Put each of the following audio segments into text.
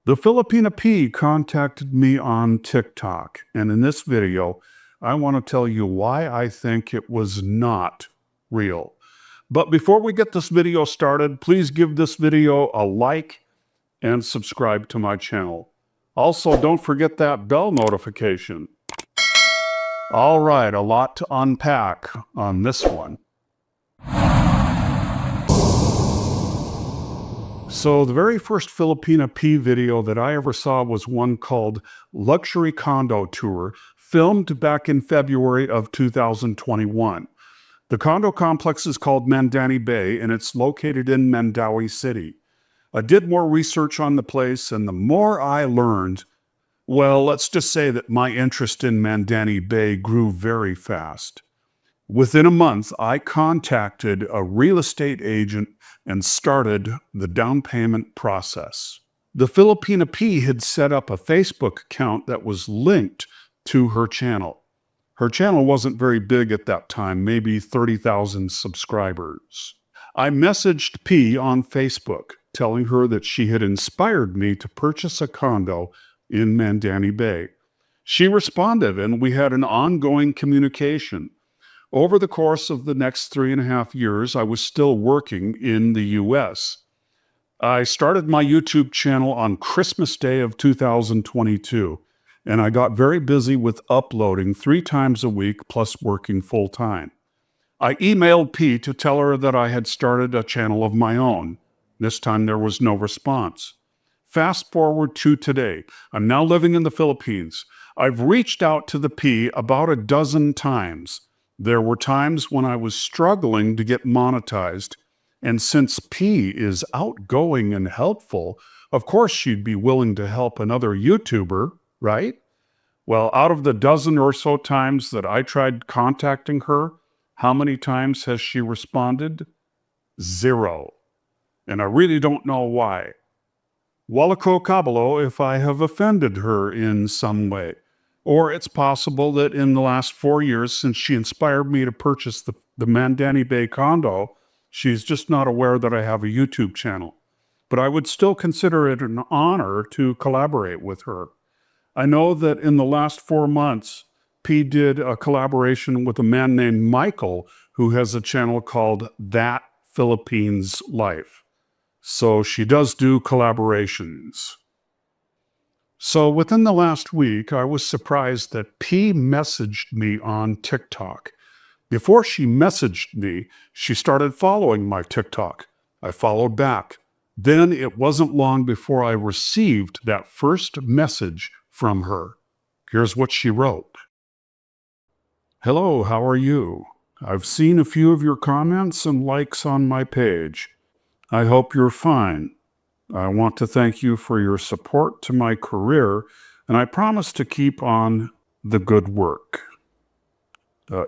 The Filipina Pea contacted me on TikTok, and in this video, I want to tell you why I think it was not real. But before we get this video started, please give this video a like and subscribe to my channel. Also, don't forget that bell notification. All right, a lot to unpack on this one. So the very first Filipina Pea video that I ever saw was one called Luxury Condo Tour, filmed back in February of 2021. The condo complex is called Mandani Bay, and it's located in Mandaue City. I did more research on the place, and the more I learned, well, let's just say that my interest in Mandani Bay grew very fast. Within a month, I contacted a real estate agent and started the down payment process. The Filipina Pea had set up a Facebook account that was linked to her channel. Her channel wasn't very big at that time, maybe 30,000 subscribers. I messaged P on Facebook, telling her that she had inspired me to purchase a condo in Mandani Bay. She responded, and we had an ongoing communication. Over the course of the next 3.5 years, I was still working in the U.S. I started my YouTube channel on Christmas Day of 2022, and I got very busy with uploading 3 times a week plus working full-time. I emailed P to tell her that I had started a channel of my own. This time there was no response. Fast forward to today. I'm now living in the Philippines. I've reached out to the P about a dozen times. There were times when I was struggling to get monetized, and since P is outgoing and helpful, of course she'd be willing to help another YouTuber, right? Well, out of the dozen or so times that I tried contacting her, how many times has she responded? 0. And I really don't know why. Walako kabalo if I have offended her in some way. Or it's possible that in the last 4 years, since she inspired me to purchase the Mandani Bay condo, she's just not aware that I have a YouTube channel. But I would still consider it an honor to collaborate with her. I know that in the last 4 months, P did a collaboration with a man named Michael, who has a channel called That Philippines Life. So she does do collaborations. So within the last week, I was surprised that P messaged me on TikTok. Before she messaged me, she started following my TikTok. I followed back. Then it wasn't long before I received that first message from her. Here's what she wrote. Hello, how are you? I've seen a few of your comments and likes on my page. I hope you're fine. I want to thank you for your support to my career, and I promise to keep on the good work.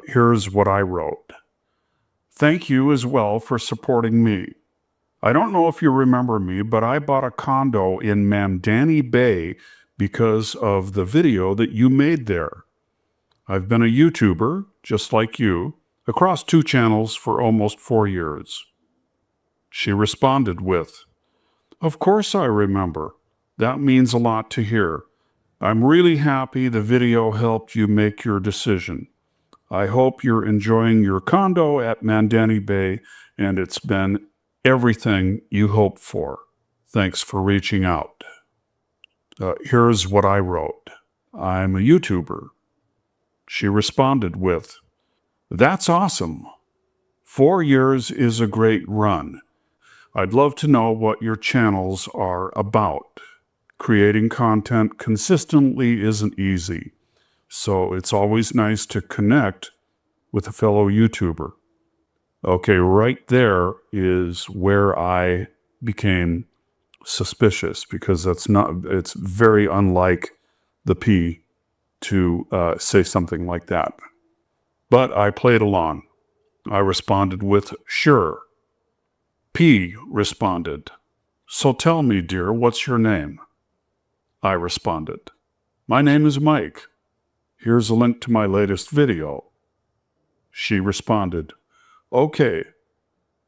Here's what I wrote. Thank you as well for supporting me. I don't know if you remember me, but I bought a condo in Mandani Bay because of the video that you made there. I've been a YouTuber, just like you, across 2 channels for almost 4 years. She responded with, Of course I remember. That means a lot to hear. I'm really happy the video helped you make your decision. I hope you're enjoying your condo at Mandani Bay, and it's been everything you hoped for. Thanks for reaching out. Here's what I wrote. I'm a YouTuber. She responded with, That's awesome. 4 years is a great run. I'd love to know what your channels are about. Creating content consistently isn't easy, so it's always nice to connect with a fellow YouTuber. Okay, right there is where I became suspicious, because it's very unlike the P to say something like that. But I played along. I responded with, Sure. P responded, So tell me, dear, what's your name? I responded, My name is Mike. Here's a link to my latest video. She responded, Okay,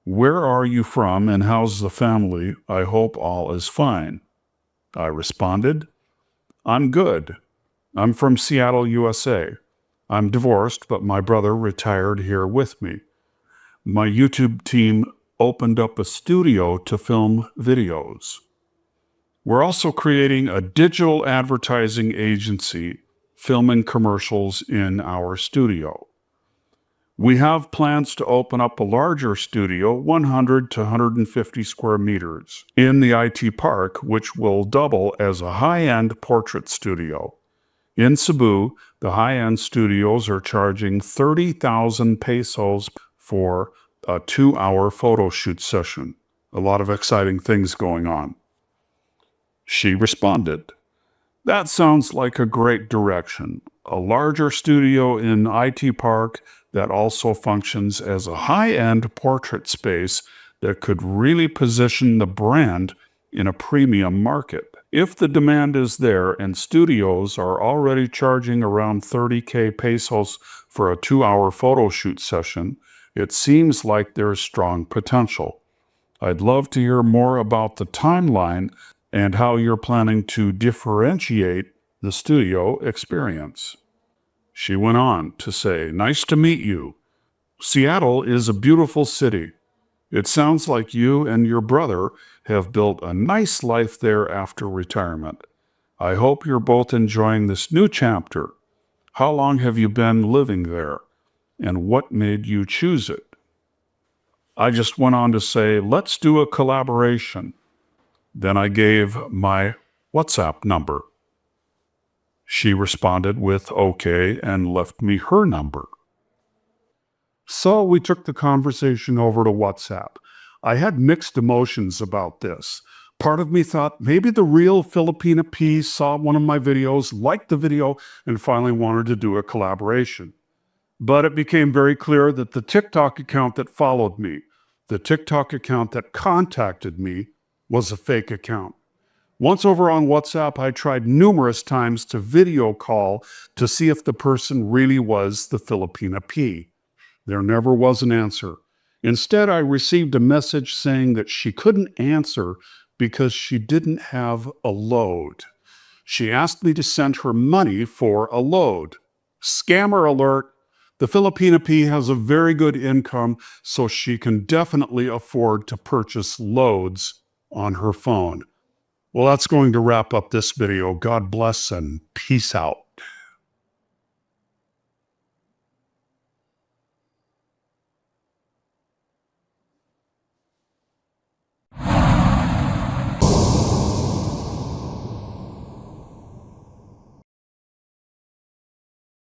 where are you from and how's the family? I hope all is fine. I responded. I'm good. I'm from Seattle, USA. I'm divorced, but my brother retired here with me. My YouTube team opened up a studio to film videos. We're also creating a digital advertising agency, filming commercials in our studio. We have plans to open up a larger studio, 100 to 150 square meters, in the IT park, which will double as a high-end portrait studio. In Cebu, the high-end studios are charging 30,000 pesos for a 2-hour photo shoot session. A lot of exciting things going on. She responded, that sounds like a great direction. A larger studio in IT Park that also functions as a high-end portrait space that could really position the brand in a premium market. If the demand is there and studios are already charging around 30K pesos for a 2-hour photo shoot session, it seems like there's strong potential. I'd love to hear more about the timeline and how you're planning to differentiate the studio experience. She went on to say, nice to meet you. Seattle is a beautiful city. It sounds like you and your brother have built a nice life there after retirement. I hope you're both enjoying this new chapter. How long have you been living there? And what made you choose it? I just went on to say, let's do a collaboration. Then I gave my WhatsApp number. She responded with okay and left me her number. So we took the conversation over to WhatsApp. I had mixed emotions about this. Part of me thought maybe the real Filipina Pea saw one of my videos, liked the video, and finally wanted to do a collaboration. But it became very clear that the TikTok account that followed me, the TikTok account that contacted me, was a fake account. Once over on WhatsApp, I tried numerous times to video call to see if the person really was the Filipina Pea. There never was an answer. Instead, I received a message saying that she couldn't answer because she didn't have a load. She asked me to send her money for a load. Scammer alert! The Filipina Pea has a very good income, so she can definitely afford to purchase loads on her phone. Well, that's going to wrap up this video. God bless and peace out.